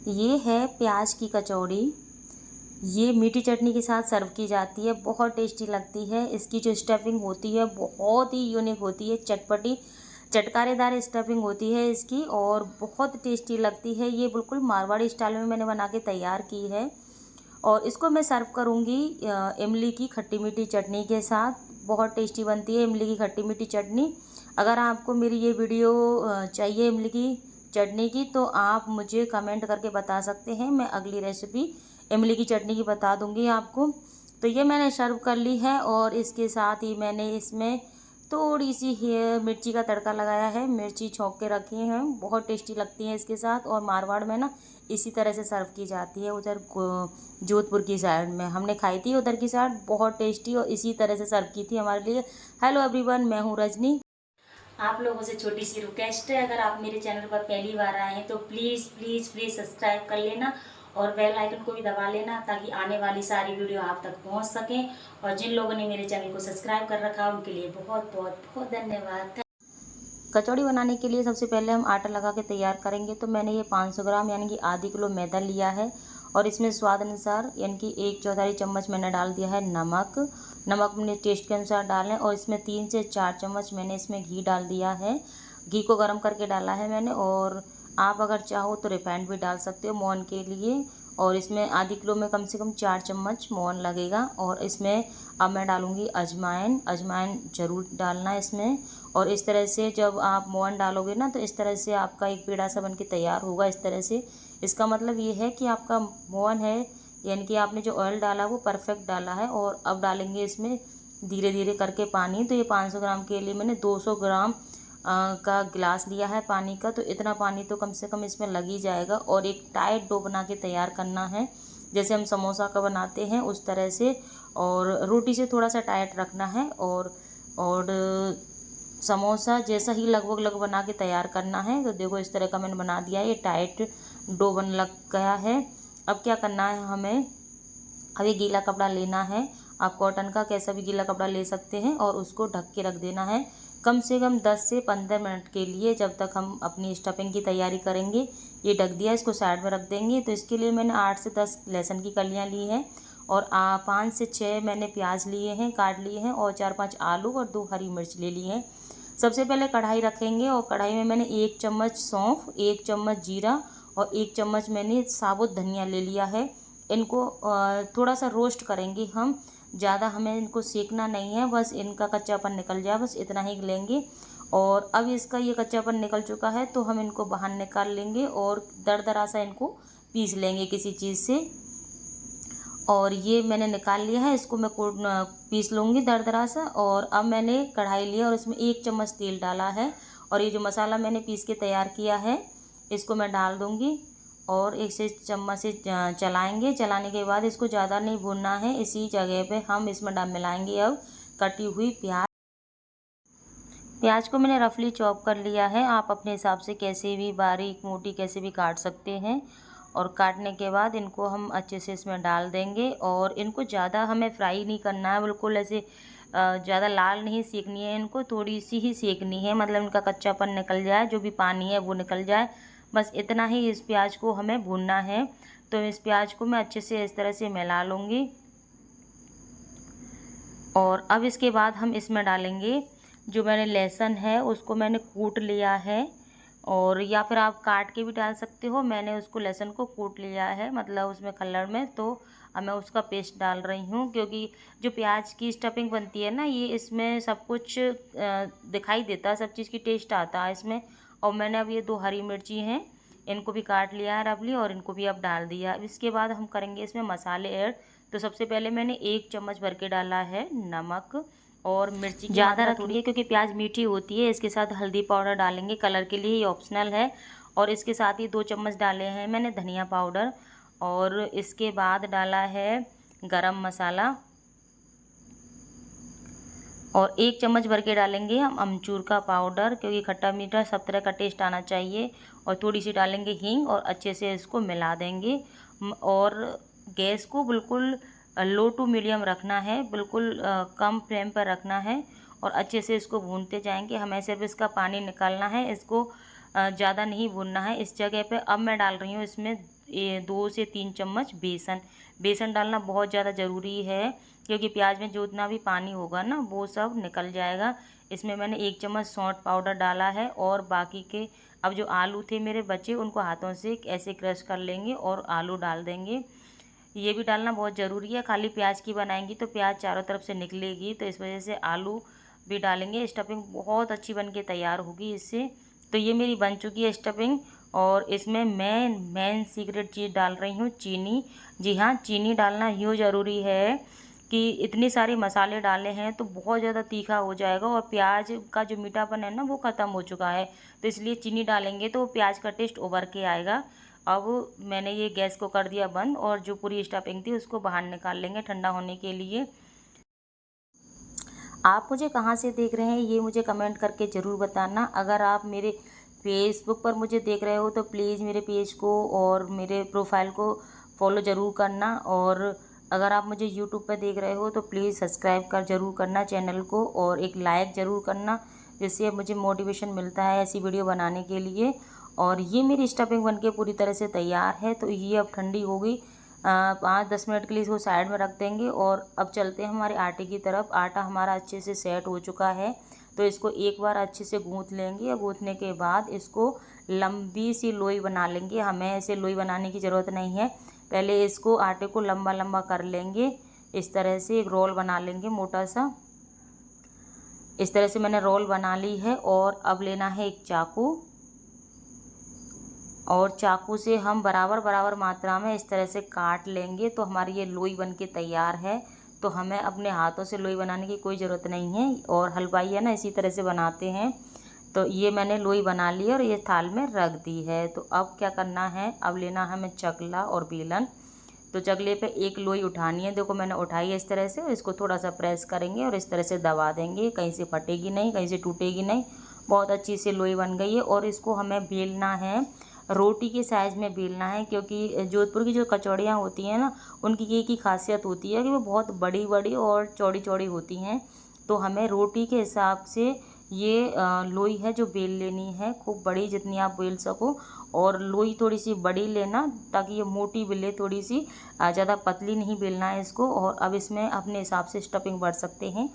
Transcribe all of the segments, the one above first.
ये है प्याज की कचौड़ी। ये मीठी चटनी के साथ सर्व की जाती है, बहुत टेस्टी लगती है। इसकी जो स्टफिंग होती है बहुत ही यूनिक होती है, चटपटी चटकारेदार स्टफिंग होती है इसकी और बहुत टेस्टी लगती है। ये बिल्कुल मारवाड़ी स्टाइल में मैंने बना के तैयार की है और इसको मैं सर्व करूँगी इमली की खट्टी मीठी चटनी के साथ। बहुत टेस्टी बनती है इमली की खट्टी मीठी चटनी। अगर आपको मेरी ये वीडियो चाहिए इमली की चटनी की, तो आप मुझे कमेंट करके बता सकते हैं। मैं अगली रेसिपी इमली की चटनी की बता दूंगी आपको। तो ये मैंने सर्व कर ली है और इसके साथ ही मैंने इसमें थोड़ी सी मिर्ची का तड़का लगाया है। मिर्ची छौंक के रखी हैं, बहुत टेस्टी लगती हैं इसके साथ। और मारवाड़ में ना इसी तरह से सर्व की जाती है। उधर जोधपुर की साइड में हमने खाई थी, उधर की साइड बहुत टेस्टी और इसी तरह से सर्व की थी हमारे लिए। हेलो एवरीवन, मैं हूँ रजनी। आप लोगों से छोटी सी रिक्वेस्ट है, अगर आप मेरे चैनल पर पहली बार आए हैं तो प्लीज़ प्लीज़ प्लीज़ सब्सक्राइब कर लेना और बेल आइकन को भी दबा लेना ताकि आने वाली सारी वीडियो आप तक पहुंच सकें। और जिन लोगों ने मेरे चैनल को सब्सक्राइब कर रखा है उनके लिए बहुत बहुत बहुत धन्यवाद। कचौड़ी बनाने के लिए सबसे पहले हम आटा लगा के तैयार करेंगे। तो मैंने ये 500 ग्राम यानी कि आधी किलो मैदा लिया है और इसमें स्वाद अनुसार यानी कि 1/4 चम्मच मैंने डाल दिया है नमक। नमक मैंने टेस्ट के अनुसार डालें और इसमें 3 से 4 चम्मच मैंने इसमें घी डाल दिया है। घी को गर्म करके डाला है मैंने और आप अगर चाहो तो रिफाइंड भी डाल सकते हो मोहन के लिए। और इसमें आधी किलो में कम से कम 4 चम्मच मोहन लगेगा। और इसमें अब मैं डालूँगी अजवाइन। अजवाइन ज़रूर डालना इसमें। और इस तरह से जब आप मोहन डालोगे ना तो इस तरह से आपका एक पेड़ा सा बन के तैयार होगा इस तरह से। इसका मतलब ये है कि आपका मोहन है यानी कि आपने जो ऑयल डाला वो परफेक्ट डाला है। और अब डालेंगे इसमें धीरे धीरे करके पानी। तो ये 500 ग्राम के लिए मैंने 200 ग्राम का गिलास लिया है पानी का। तो इतना पानी तो कम से कम इसमें लग ही जाएगा। और एक टाइट डो बना के तैयार करना है, जैसे हम समोसा का बनाते हैं उस तरह से। और रोटी से थोड़ा सा टाइट रखना है और समोसा जैसा ही लगभग बना के तैयार करना है। तो देखो इस तरह का मैंने बना दिया है, ये टाइट डो बन लग गया है। अब क्या करना है हमें, अब ये गीला कपड़ा लेना है। आप कॉटन का कैसा भी गीला कपड़ा ले सकते हैं और उसको ढक के रख देना है कम से कम 10 से 15 मिनट के लिए, जब तक हम अपनी स्टफिंग की तैयारी करेंगे। ये ढक दिया, इसको साइड में रख देंगे। तो इसके लिए मैंने 8 से 10 लहसुन की कलियाँ ली हैं और 5 से 6 मैंने प्याज लिए हैं, काट लिए हैं। और 4-5 आलू और 2 हरी मिर्च ले ली हैं। सबसे पहले कढ़ाई रखेंगे और कढ़ाई में मैंने 1 चम्मच सौंफ, 1 चम्मच जीरा और 1 चम्मच मैंने साबुत धनिया ले लिया है। इनको थोड़ा सा रोस्ट करेंगे हम, ज़्यादा हमें इनको सेकना नहीं है, बस इनका कच्चापन निकल जाए, बस इतना ही लेंगे। और अब इसका ये कच्चापन निकल चुका है तो हम इनको बाहर निकाल लेंगे और दरदरा सा इनको पीस लेंगे किसी चीज़ से। और ये मैंने निकाल लिया है, इसको मैं पीस लूँगी दरदरा सा। और अब मैंने कढ़ाई लिया और इसमें 1 चम्मच तेल डाला है और ये जो मसाला मैंने पीस के तैयार किया है इसको मैं डाल दूँगी और एक से चम्मच से चलाएँगे। चलाने के बाद इसको ज़्यादा नहीं भूनना है, इसी जगह पे हम इसमें मिलाएंगे अब कटी हुई प्याज। प्याज को मैंने रफली चॉप कर लिया है, आप अपने हिसाब से कैसे भी बारीक मोटी कैसे भी काट सकते हैं। और काटने के बाद इनको हम अच्छे से इसमें डाल देंगे और इनको ज़्यादा हमें फ्राई नहीं करना है, बिल्कुल ऐसे ज़्यादा लाल नहीं सेकनी है, इनको थोड़ी सी ही सेकनी है, मतलब इनका कच्चापन निकल जाए, जो भी पानी है वो निकल जाए, बस इतना ही इस प्याज को हमें भूनना है। तो इस प्याज को मैं अच्छे से इस तरह से मिला लूँगी। और अब इसके बाद हम इसमें डालेंगे जो मैंने लहसुन है उसको मैंने कूट लिया है, और या फिर आप काट के भी डाल सकते हो। मैंने उसको लहसुन को कूट लिया है, मतलब उसमें कलर में। तो अब मैं उसका पेस्ट डाल रही हूँ, क्योंकि जो प्याज की स्टफिंग बनती है ना, ये इसमें सब कुछ दिखाई देता है, सब चीज़ की टेस्ट आता है इसमें। और मैंने अब ये 2 हरी मिर्ची हैं, इनको भी काट लिया है रफली और इनको भी अब डाल दिया। अब इसके बाद हम करेंगे इसमें मसाले ऐड। तो सबसे पहले मैंने 1 चम्मच भर के डाला है नमक, और मिर्ची ज़्यादा रखिए क्योंकि प्याज मीठी होती है। इसके साथ हल्दी पाउडर डालेंगे कलर के लिए, ये ऑप्शनल है। और इसके साथ ही 2 चम्मच डाले हैं मैंने धनिया पाउडर। और इसके बाद डाला है गरम मसाला और 1 चम्मच भर के डालेंगे हम अमचूर का पाउडर, क्योंकि खट्टा मीठा सब तरह का टेस्ट आना चाहिए। और थोड़ी सी डालेंगे हींग और अच्छे से इसको मिला देंगे। और गैस को बिल्कुल लो टू मीडियम रखना है, बिल्कुल कम फ्लेम पर रखना है और अच्छे से इसको भूनते जाएंगे। हमें सिर्फ इसका पानी निकालना है, इसको ज़्यादा नहीं भूनना है। इस जगह पे अब मैं डाल रही हूँ इसमें 2 से 3 चम्मच बेसन। बेसन डालना बहुत ज़्यादा ज़रूरी है, क्योंकि प्याज में जितना भी पानी होगा ना वो सब निकल जाएगा। इसमें मैंने 1 चम्मच सौंठ पाउडर डाला है, और बाकी के अब जो आलू थे मेरे बचे उनको हाथों से ऐसे क्रश कर लेंगे और आलू डाल देंगे। ये भी डालना बहुत ज़रूरी है, खाली प्याज की बनाएंगी तो प्याज चारों तरफ से निकलेगी, तो इस वजह से आलू भी डालेंगे। स्टफिंग बहुत अच्छी बन के तैयार होगी इससे। तो ये मेरी बन चुकी है स्टफिंग, और इसमें मैं मेन सीक्रेट चीज़ डाल रही हूँ, चीनी। जी हाँ, चीनी डालना यूँ ज़रूरी है कि इतने सारे मसाले डाले हैं तो बहुत ज़्यादा तीखा हो जाएगा, और प्याज का जो मीठापन है ना वो ख़त्म हो चुका है, तो इसलिए चीनी डालेंगे तो प्याज का टेस्ट उभर के आएगा। अब मैंने ये गैस को कर दिया बंद, और जो पूरी स्टफिंग थी उसको बाहर निकाल लेंगे ठंडा होने के लिए। आप मुझे कहाँ से देख रहे हैं ये मुझे कमेंट करके ज़रूर बताना। अगर आप मेरे फेसबुक पर मुझे देख रहे हो तो प्लीज़ मेरे पेज को और मेरे प्रोफाइल को फॉलो ज़रूर करना, और अगर आप मुझे यूट्यूब पर देख रहे हो तो प्लीज़ सब्सक्राइब कर ज़रूर करना चैनल को, और एक लाइक ज़रूर करना, जिससे मुझे मोटिवेशन मिलता है ऐसी वीडियो बनाने के लिए। और ये मेरी स्टफिंग बनके पूरी तरह से तैयार है, तो ये अब ठंडी हो गई। 5-10 मिनट के लिए इसको साइड में रख देंगे, और अब चलते हैं हमारे आटे की तरफ। आटा हमारा अच्छे से सेट हो चुका है, तो इसको एक बार अच्छे से गूँथ लेंगे, और गूँथने के बाद इसको लंबी सी लोई बना लेंगे। हमें ऐसे लोई बनाने की ज़रूरत नहीं है, पहले इसको आटे को लंबा लंबा कर लेंगे। इस तरह से एक रोल बना लेंगे मोटा सा। इस तरह से मैंने रोल बना ली है, और अब लेना है एक चाकू, और चाकू से हम बराबर बराबर मात्रा में इस तरह से काट लेंगे, तो हमारी ये लोई बन के तैयार है। तो हमें अपने हाथों से लोई बनाने की कोई ज़रूरत नहीं है, और हलवाई है ना इसी तरह से बनाते हैं। तो ये मैंने लोई बना ली और ये थाल में रख दी है। तो अब क्या करना है, अब लेना है हमें चकला और बेलन। तो चकले पे एक लोई उठानी है, देखो मैंने उठाई है इस तरह से, इसको थोड़ा सा प्रेस करेंगे और इस तरह से दबा देंगे, कहीं से फटेगी नहीं, कहीं से टूटेगी नहीं। बहुत अच्छी सी लोई बन गई है, और इसको हमें बेलना है, रोटी के साइज़ में बेलना है, क्योंकि जोधपुर की जो कचौड़ियाँ होती हैं ना उनकी ये की खासियत होती है कि वो बहुत बड़ी बड़ी और चौड़ी चौड़ी होती हैं। तो हमें रोटी के हिसाब से ये लोई है जो बेल लेनी है, खूब बड़ी जितनी आप बेल सको, और लोई थोड़ी सी बड़ी लेना ताकि ये मोटी बेले, थोड़ी सी ज़्यादा पतली नहीं बेलना है इसको। और अब इसमें अपने हिसाब से स्टफिंग भर सकते हैं,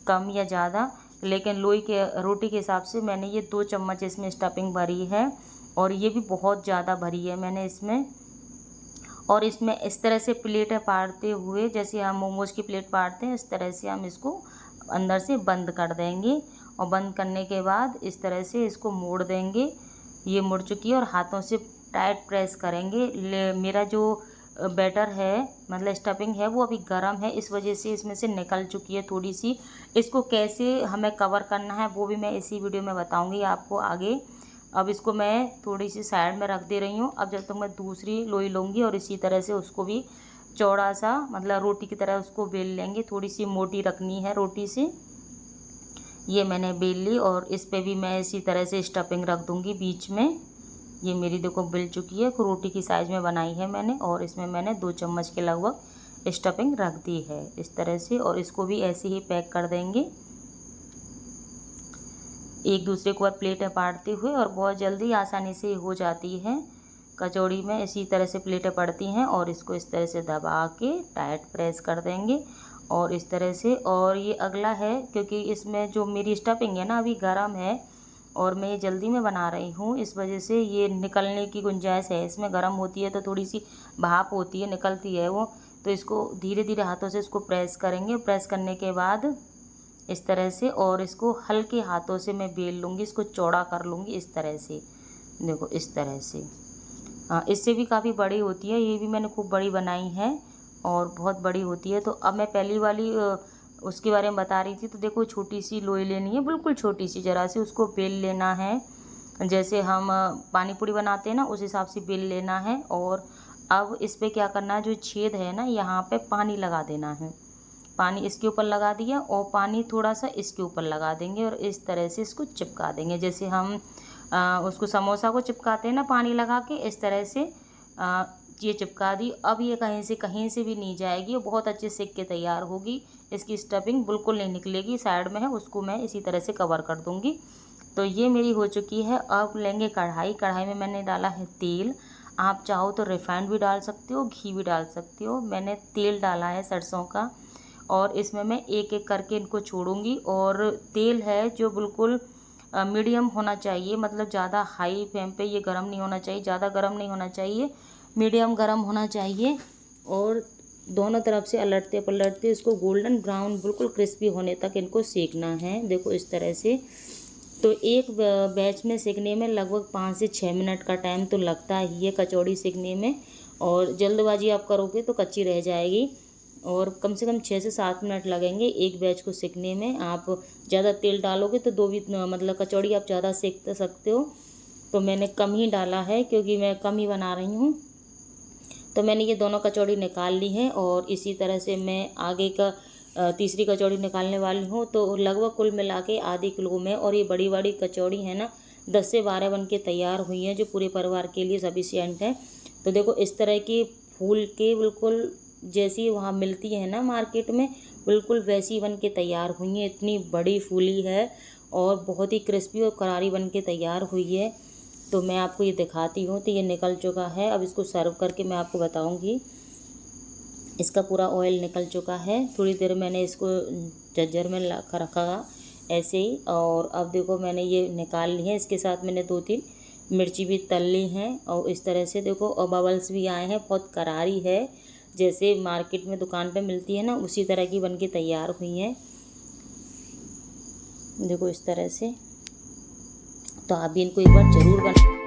कम या ज़्यादा, लेकिन लोई के रोटी के हिसाब से मैंने ये 2 चम्मच इसमें स्टफिंग भरी है, और ये भी बहुत ज़्यादा भरी है मैंने इसमें। और इसमें इस तरह से प्लेटें पाड़ते हुए, जैसे हम मोमोज की प्लेट पाड़ते हैं इस तरह से हम इसको अंदर से बंद कर देंगे, और बंद करने के बाद इस तरह से इसको मोड़ देंगे। ये मुड़ चुकी है, और हाथों से टाइट प्रेस करेंगे। मेरा जो बैटर है मतलब स्टफिंग है वो अभी गर्म है, इस वजह से इसमें से निकल चुकी है थोड़ी सी। इसको कैसे हमें कवर करना है वो भी मैं इसी वीडियो में बताऊंगी आपको आगे। अब इसको मैं थोड़ी सी साइड में रख दे रही हूँ। अब जब तक मैं दूसरी लोई लूँगी, और इसी तरह से उसको भी चौड़ा सा मतलब रोटी की तरह उसको बेल लेंगे, थोड़ी सी मोटी रखनी है रोटी से। ये मैंने बेल ली, और इस पे भी मैं इसी तरह से स्टफिंग रख दूँगी बीच में। ये मेरी देखो बिल चुकी है, रोटी की साइज़ में बनाई है मैंने, और इसमें मैंने 2 चम्मच के लगभग स्टफिंग रख दी है इस तरह से, और इसको भी ऐसे ही पैक कर देंगे एक दूसरे को प्लेटें पाड़ते हुए, और बहुत जल्दी आसानी से हो जाती है कचौड़ी में। इसी तरह से प्लेटें पड़ती हैं, और इसको इस तरह से दबा के टाइट प्रेस कर देंगे, और इस तरह से। और ये अगला है, क्योंकि इसमें जो मेरी स्टफिंग है ना अभी गर्म है, और मैं ये जल्दी में बना रही हूँ, इस वजह से ये निकलने की गुंजाइश है। इसमें गर्म होती है तो थोड़ी सी भाप होती है, निकलती है वो। तो इसको धीरे धीरे हाथों से इसको प्रेस करेंगे। प्रेस करने के बाद इस तरह से, और इसको हल्के हाथों से मैं बेल लूँगी, इसको चौड़ा कर लूँगी इस तरह से, देखो इस तरह से। इससे भी काफ़ी बड़ी होती है, ये भी मैंने खूब बड़ी बनाई है और बहुत बड़ी होती है। तो अब मैं पहली वाली उसके बारे में बता रही थी। तो देखो छोटी सी लोई लेनी है, बिल्कुल छोटी सी, ज़रा सी उसको बेल लेना है, जैसे हम पानी पूरी बनाते हैं ना उस हिसाब से बेल लेना है। और अब इस पर क्या करना है, जो छेद है ना यहाँ पे पानी लगा देना है। पानी इसके ऊपर लगा दिया, और पानी थोड़ा सा इसके ऊपर लगा देंगे, और इस तरह से इसको चिपका देंगे, जैसे हम उसको समोसा को चिपकाते हैं ना पानी लगा के, इस तरह से ये चिपका दी। अब ये कहीं से भी नहीं जाएगी, ये बहुत अच्छे सेक के तैयार होगी। इसकी स्टफिंग बिल्कुल नहीं निकलेगी, साइड में है उसको मैं इसी तरह से कवर कर दूँगी। तो ये मेरी हो चुकी है। अब लेंगे कढ़ाई, कढ़ाई में मैंने डाला है तेल। आप चाहो तो रिफाइंड भी डाल सकते हो, घी भी डाल सकते हो। मैंने तेल डाला है सरसों का, और इसमें मैं एक एक करके इनको छोड़ूंगी। और तेल है जो बिल्कुल मीडियम होना चाहिए, मतलब ज़्यादा हाई फ्लेम पे ये गर्म नहीं होना चाहिए, ज़्यादा गर्म नहीं होना चाहिए, मीडियम गर्म होना चाहिए। और दोनों तरफ से अलटते पलटते इसको गोल्डन ब्राउन बिल्कुल क्रिस्पी होने तक इनको सेकना है। देखो इस तरह से। तो एक बैच में सेकने में लगभग 5 से 6 मिनट का टाइम तो लगता ही है कचौड़ी सेकने में, और जल्दबाजी आप करोगे तो कच्ची रह जाएगी। और कम से कम 6 से 7 मिनट लगेंगे एक बैच को सेकने में। आप ज़्यादा तेल डालोगे तो दो भी मतलब कचौड़ी आप ज़्यादा सेक सकते हो। तो मैंने कम ही डाला है क्योंकि मैं कम ही बना रही हूँ। तो मैंने ये दोनों कचौड़ी निकाल ली है, और इसी तरह से मैं आगे का तीसरी कचौड़ी निकालने वाली हूँ। तो लगभग कुल मिला के आधे किलो में, और ये बड़ी बड़ी कचौड़ी है ना 10 से 12 बन के तैयार हुई हैं, जो पूरे परिवार के लिए सफिशिएंट है। तो देखो इस तरह की फूल के बिल्कुल जैसी वहाँ मिलती है ना मार्केट में, बिल्कुल वैसी बन के तैयार हुई है। इतनी बड़ी फूली है और बहुत ही क्रिस्पी और करारी बन के तैयार हुई है। तो मैं आपको ये दिखाती हूँ। तो ये निकल चुका है। अब इसको सर्व करके मैं आपको बताऊँगी। इसका पूरा ऑयल निकल चुका है। थोड़ी देर मैंने इसको जज्जर में रखा ऐसे ही, और अब देखो मैंने ये निकाल ली है। इसके साथ मैंने 2-3 मिर्ची भी तल ली हैं, और इस तरह से देखो, और बबल्स भी आए हैं। बहुत करारी है, जैसे मार्केट में दुकान पे मिलती है ना, उसी तरह की बन के तैयार हुई हैं। देखो इस तरह से। तो आप भी इनको एक बार ज़रूर बना